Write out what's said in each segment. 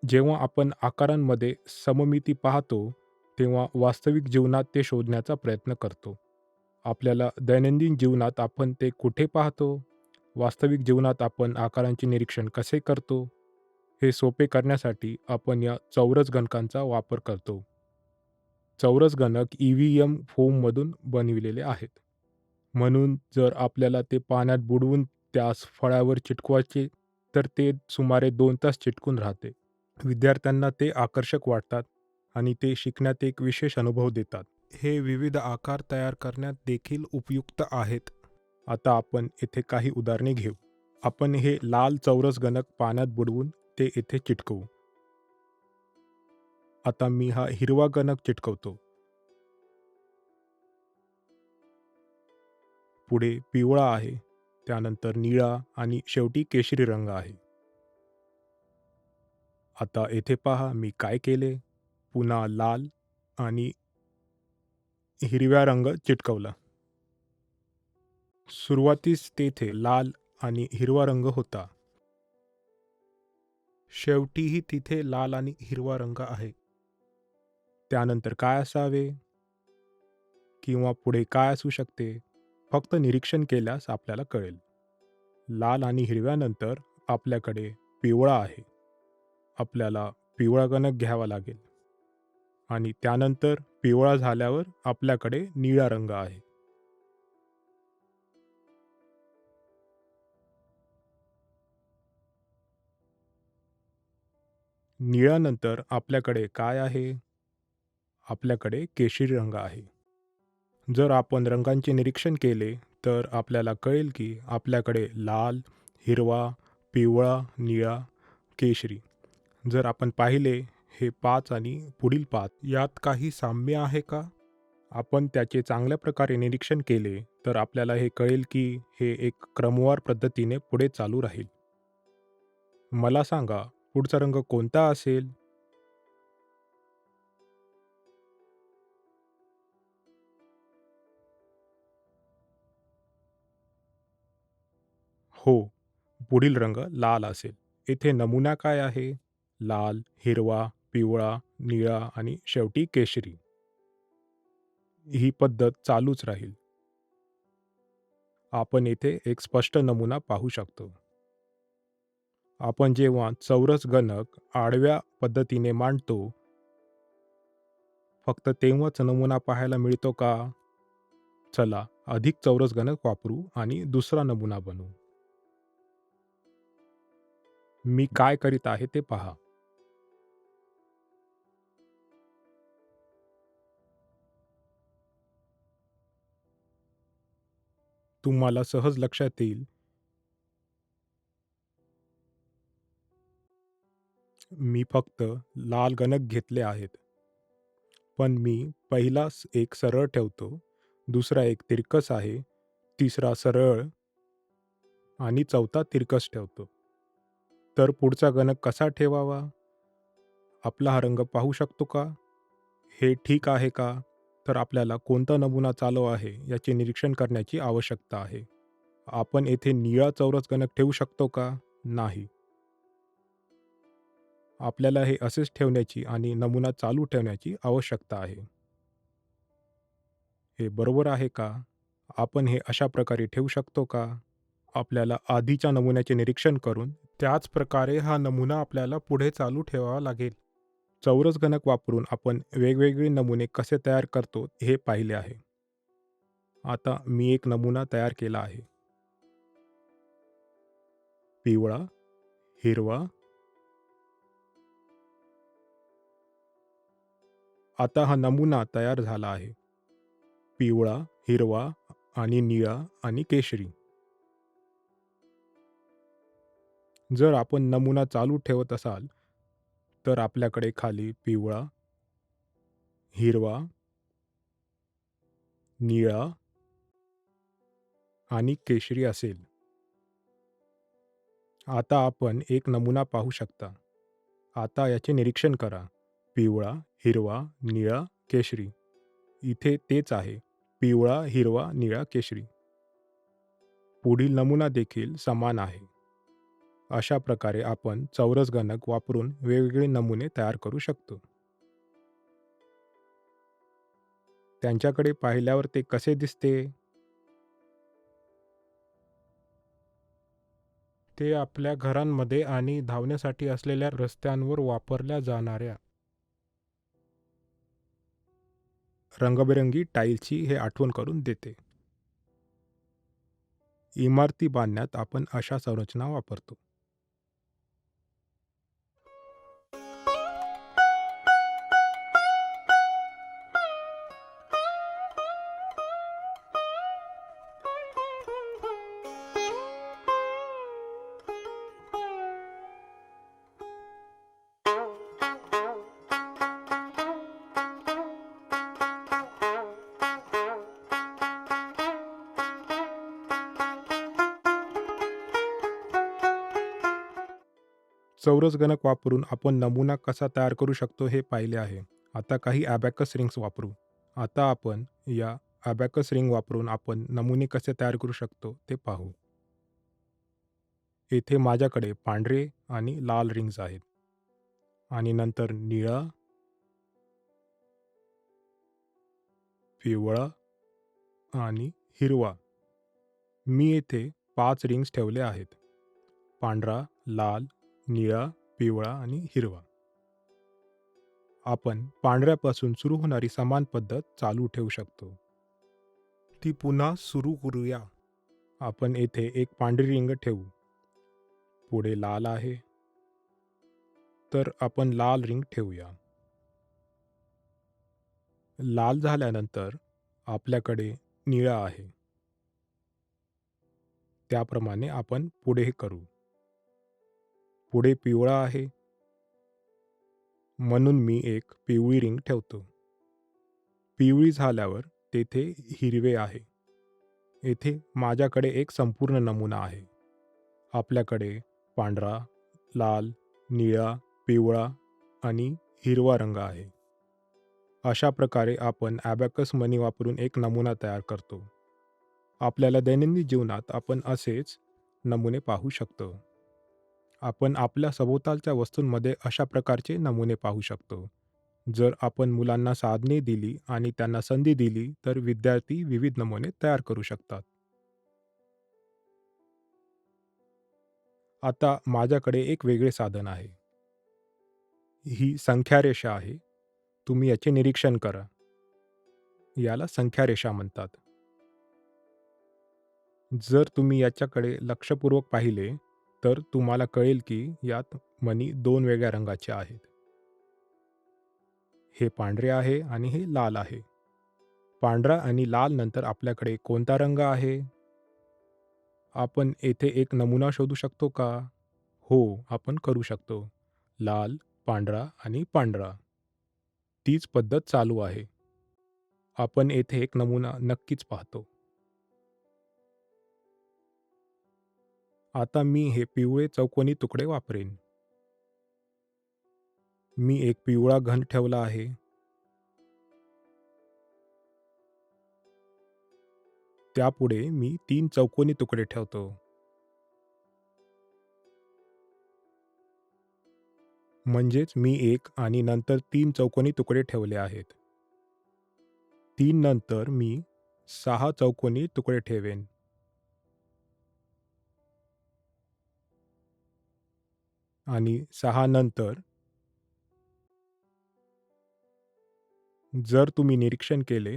जेव्हा आपण आकारांमध्ये सममिती पाहतो, तेव्हा वास्तविक जीवनात ते शोधण्याचा प्रयत्न करतो. आपल्याला दैनंदिन जीवनात आपण ते कुठे पाहतो? वास्तविक जीवनात आपण आकारांचे निरीक्षण कसे करतो? हे सोपे करण्यासाठी आपण या चौरस गणकांचा वापर करतो. चौरस गणक EVM फोममधून बनविलेले आहेत. म्हणून जर आपल्याला ते पाण्यात बुडवून त्यास फळ्यावर चिटकवायचे, तर ते सुमारे 2 तास चिटकून राहते. विद्यार्थ्यांना ते आकर्षक वाटतात आणि ते शिकण्यात एक विशेष अनुभव देतात. हे विविध आकार तयार करण्यात देखील उपयुक्त आहेत. आता आपण येथे काही उदाहरणे घेऊ. आपण हे लाल चौरस गणक पाण्यात बुडवून ते येथे चिटकवू. आता मी हा हिरवा गणक चिटकवतो. पुढे पिवळा आहे, त्यानंतर निळा आणि शेवटी केशरी रंग आहे. आता येथे पहा मी काय केले. पुन्हा लाल आणि हिरव्या रंग चिटकवला. सुरुवातीस तेथे लाल आणि हिरवा रंग होता. शेवटीही तिथे लाल आणि हिरवा रंग आहे. त्यानंतर काय असावे? किंवा पुढे काय असू शकते? फक्त निरीक्षण केल्यास आपल्याला कळेल. लाल आणि हिरव्यानंतर आपल्याकडे पिवळा आहे. आपल्याला पिवळा गणक घ्यावा लागेल आणि त्यानंतर पिवळा झाल्यावर आपल्याकडे निळा रंग आहे. निळ्यानंतर आपल्याकडे काय आहे? आपल्याकडे केशरी रंग आहे. जर आपण रंगांचे निरीक्षण केले तर आपल्याला कळेल की आपल्याकडे लाल, हिरवा, पिवळा, निळा, केशरी. जर आपण पाहिले हे 5 आणि पुढील 5 यात काही साम्य आहे का? आपण त्याचे चांगल्या प्रकारे निरीक्षण केले तर आपल्याला हे कळेल की हे एक क्रमवार पद्धतीने पुढे चालू राहील. मला सांगा पुढचा रंग कोणता असेल? हो, पुढील रंग लाल असेल. येथे नमुना काय आहे? लाल, हिरवा, पिवळा, निळा आणि शेवटी केशरी. ही पद्धत चालूच राहील. आपण येथे एक स्पष्ट नमुना पाहू शकतो. आपण जेव्हा चौरस गणक आडव्या पद्धतीने मांडतो, फक्त तेव्हाच नमुना पाहायला मिळतो का? चला अधिक चौरस गणक वापरू आणि दुसरा नमुना बनवू. मी काय करीत आहे ते पहा. तुम्हाला सहज लक्षात येईल, मी फक्त लाल गणक घेतले आहेत. पण मी पहिला एक सरळ ठेवतो, दुसरा एक तिरकस आहे, तिसरा सरळ आणि चौथा तिरकस ठेवतो. तर पुढचा गणक कसा ठेवावा? आपला हा रंग पाहू शकतो का? हे ठीक आहे का? तर आपल्याला कोणता नमुना चालू आहे याचे निरीक्षण करण्याची आवश्यकता आहे. आपण येथे निळा चौरस गणक ठेवू शकतो का? नाही. आपल्याला हे असेच ठेवण्याची आणि नमुना चालू ठेवण्याची आवश्यकता आहे. हे बरोबर आहे का? आपण हे अशा प्रकारे ठेवू शकतो का? आपल्याला आधीच्या नमुन्याचे निरीक्षण करून त्याच प्रकारे हा नमुना आपल्याला पुढे चालू ठेवावा लागेल. चौरस गणक वापरून आपण वेगवेगळे नमुने कसे तयार करतो हे पाहिले आहे. आता मी एक नमुना तयार केला आहे. पिवळा, हिरवा. आता हा नमुना तयार झाला आहे. पिवळा, हिरवा आणि निळा आणि केशरी. जर आपण नमुना चालू ठेवत असाल, तर आपल्याकडे खाली पिवळा, हिरवा, निळा आणि केशरी असेल. आता आपण एक नमुना पाहू शकता. आता याचे निरीक्षण करा. पिवळा, हिरवा, निळा, केशरी. इथे तेच आहे. पिवळा, हिरवा, निळा, केशरी. पुढील नमुना देखील समान आहे. अशा प्रकारे आपण चौरस गणक वापरून वेगवेगळे नमुने तयार करू शकतो. त्यांच्याकडे पाहिल्यावर ते कसे दिसते? ते आपल्या घरांमध्ये आणि धावण्यासाठी असलेल्या रस्त्यांवर वापरल्या जाणाऱ्या रंगीबेरंगी टाईल्सची हे आठवण करून देते. इमारती बांधण्यात आपण अशा संरचना वापरतो. चौरस गणक वापरून आपण नमुना कसा तयार करू शकतो हे पाहिले आहे. आता काही ॲबॅकस रिंग्स वापरू. आता आपण या ॲबॅकस रिंग वापरून आपण नमुने कसे तयार करू शकतो ते पाहू. येथे माझ्याकडे पांढरे आणि लाल रिंग्स आहेत आणि नंतर निळा, पिवळा आणि हिरवा. मी येथे 5 रिंग्स ठेवले आहेत. पांढरा, लाल, निळा, पिवळा आणि हिरवा. आपण पांढऱ्यापासून सुरू होणारी समान पद्धत चालू ठेवू शकतो. ती पुन्हा सुरू करूया. आपण येथे एक पांढरी रिंग ठेवू. पुढे लाल आहे, तर आपण लाल रिंग ठेवूया. लाल झाल्यानंतर आपल्याकडे निळा आहे. त्याप्रमाणे आपण पुढे करू. पुढे पिवळा आहे, म्हणून मी एक पिवळी रिंग ठेवतो. पिवळी झाल्यावर तेथे हिरवे आहे. येथे माझ्याकडे एक संपूर्ण नमुना आहे. आपल्याकडे पांढरा, लाल, निळा, पिवळा आणि हिरवा रंग आहे. अशा प्रकारे आपण ॲबॅकस मणी वापरून एक नमुना तयार करतो. आपल्याला दैनंदिन जीवनात आपण असेच नमुने पाहू शकतो. आपण आपल्या सभोवतालच्या वस्तूंमध्ये अशा प्रकारचे नमुने पाहू शकतो. जर आपण मुलांना साधने दिली आणि त्यांना संधी दिली तर विद्यार्थी विविध नमुने तयार करू शकतात. आता माझ्याकडे एक वेगळे साधन आहे. ही संख्यारेषा आहे. तुम्ही याचे निरीक्षण करा. याला संख्यारेषा म्हणतात. जर तुम्ही याच्याकडे लक्षपूर्वक पाहिले तर तुम्हाला कळेल की यात मणी 2 वेगळ्या रंगाचे आहेत. हे पांढरे आहे आणि हे लाल आहे. पांढरा आणि लाल नंतर आपल्याकडे कोणता रंग आहे? आपण येथे एक नमुना शोधू शकतो का? हो, आपण करू शकतो. लाल, पांढरा आणि पांढरा. तीच पद्धत चालू आहे. आपण येथे एक नमुना नक्कीच पाहतो. आता मी हे पिवळे चौकोनी तुकडे वापरेन. मी एक पिवळा घन ठेवला आहे. त्यापुढे मी 3 चौकोनी तुकडे ठेवतो. म्हणजेच मी 1 आणि नंतर 3 चौकोनी तुकडे ठेवले आहेत. 3 नंतर मी 6 चौकोनी तुकडे ठेवेन. आणि 6 नंतर जर तुम्ही निरीक्षण केले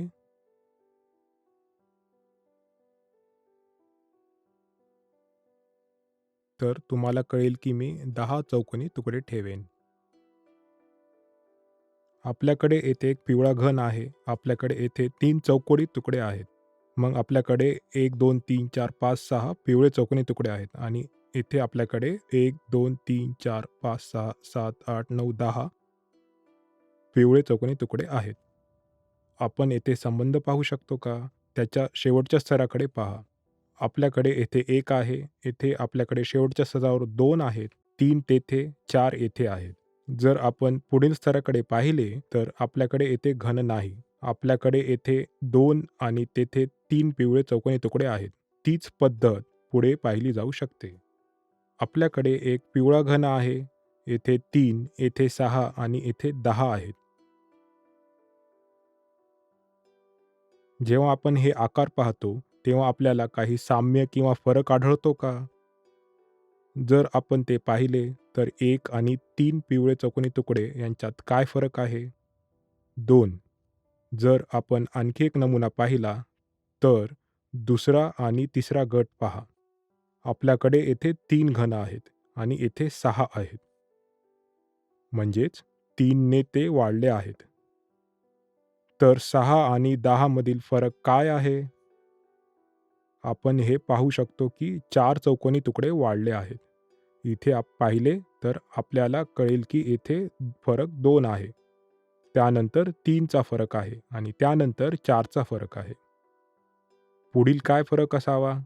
तर तुम्हाला कळेल की मी 10 चौकोनी तुकडे ठेवेन. आपल्याकडे येथे एक पिवळा घन आहे. आपल्याकडे येथे 3 चौकोनी तुकडे आहेत. मग आपल्याकडे 1, 2, 3, 4, 5, 6 पिवळे चौकोनी तुकडे आहेत आणि येथे आपल्याकडे 1, 2, 3, 4, 5, 6, 7, 8, 9, 10 पिवळे चौकोनी तुकडे आहेत. आपण येथे संबंध पाहू शकतो का? त्याच्या शेवटच्या स्तराकडे पहा. आपल्याकडे येथे 1 आहे. येथे आपल्याकडे शेवटच्या स्तरावर 2 आहेत. 3 तेथे, 4 येथे आहेत. जर आपण पुढील स्तराकडे पाहिले तर आपल्याकडे येथे घन नाही. आपल्याकडे येथे 2 आणि तेथे 3 पिवळे चौकोनी तुकडे आहेत. तीच पद्धत पुढे पाहिली जाऊ शकते. आपल्याकडे एक पिवळा घन आहे. येथे 3, येथे 6 आणि येथे 10 आहेत. जेव्हा आपण हे आकार पाहतो, तेव्हा आपल्याला काही साम्य किंवा फरक आढळतो का? जर आपण ते पाहिले, तर 1 आणि 3 पिवळे चौकोनी तुकडे यांच्यात काय फरक आहे? 2. जर आपण आणखी एक नमुना पाहिला, तर दुसरा आणि तिसरा गट पहा. आपल्याकडे येथे 3 घन आहेत आणि येथे 6 आहेत. म्हणजेच 3 ने ते वाढले आहेत. तर 6 आणि 10 मधील फरक काय आहे? आपण हे पाहू शकतो की 4 चौकोनी तुकडे वाढले आहेत. इथे पाहिले तर आपल्याला कळेल की येथे फरक 2 आहे. त्यानंतर 3 चा फरक आहे आणि त्यानंतर 4 चा फरक आहे. पुढील काय फरक असावा?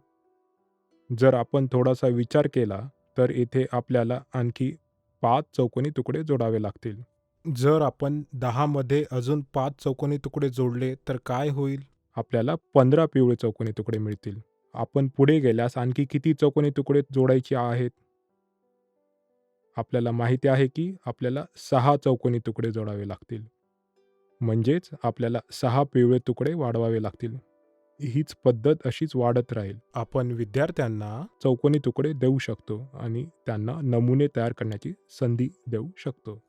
जर आपण थोडासा विचार केला, तर इथे आपल्याला आणखी 5 चौकोनी तुकडे जोडावे लागतील. जर आपण 10 मध्ये अजून 5 चौकोनी तुकडे जोडले तर काय होईल? आपल्याला 15 पिवळे चौकोनी तुकडे मिळतील. आपण पुढे गेल्यास आणखी किती चौकोनी तुकडे जोडायचे आहेत? आपल्याला माहिती आहे की आपल्याला 6 चौकोनी तुकडे जोडावे लागतील. म्हणजेच आपल्याला 6 पिवळे तुकडे वाढवावे लागतील. हीच पद्धत अशीच वाढत राहील. आपण विद्यार्थ्यांना चौकोनी तुकडे देऊ शकतो आणि त्यांना नमुने तयार करण्याची संधी देऊ शकतो.